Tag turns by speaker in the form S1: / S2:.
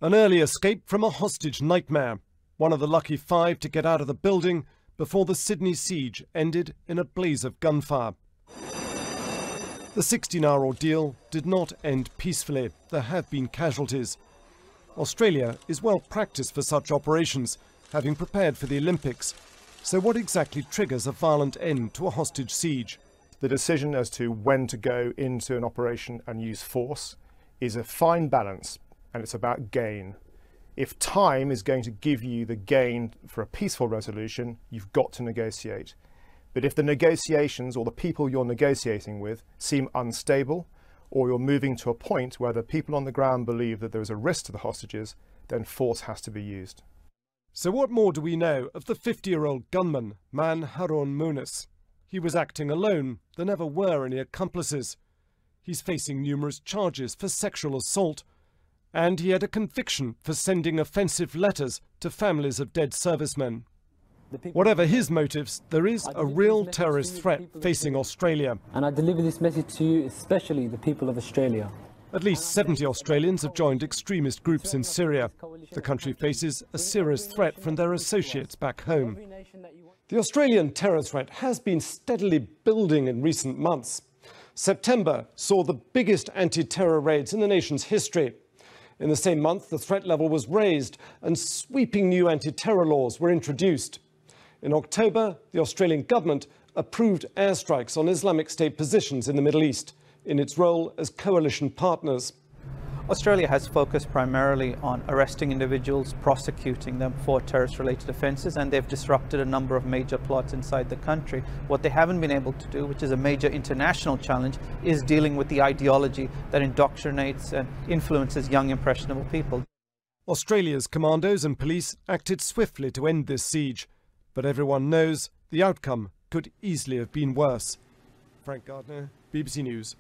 S1: An early escape from a hostage nightmare. One of the lucky 5 to get out of the building before the Sydney siege ended in a blaze of gunfire. The 16-hour ordeal did not end peacefully. There have been casualties. Australia is well practiced for such operations, having prepared for the Olympics. So what exactly triggers a violent end to a hostage siege?
S2: The decision as to when to go into an operation and use force is a fine balance, and it's about gain. If time is going to give you the gain for a peaceful resolution, you've got to negotiate. But if the negotiations or the people you're negotiating with seem unstable, or you're moving to a point where the people on the ground believe that there is a risk to the hostages, then force has to be used.
S1: So what more do we know of the 50-year-old gunman, Man Harun Munis? He was acting alone. There never were any accomplices. He's facing numerous charges for sexual assault, and he had a conviction for sending offensive letters to families of dead servicemen. Whatever his motives, there is a real terrorist threat facing Australia.
S3: And I deliver this message to you, especially the people of Australia.
S1: At least 70 Australians have joined extremist groups in Syria. The country faces a serious threat from their associates back home. The Australian terror threat has been steadily building in recent months. September saw the biggest anti-terror raids in the nation's history. In the same month, the threat level was raised and sweeping new anti-terror laws were introduced. In October, the Australian government approved airstrikes on Islamic State positions in the Middle East in its role as coalition partners.
S4: Australia has focused primarily on arresting individuals, prosecuting them for terrorist-related offences, and they've disrupted a number of major plots inside the country. What they haven't been able to do, which is a major international challenge, is dealing with the ideology that indoctrinates and influences young, impressionable people.
S1: Australia's commandos and police acted swiftly to end this siege, but everyone knows the outcome could easily have been worse. Frank Gardner, BBC News.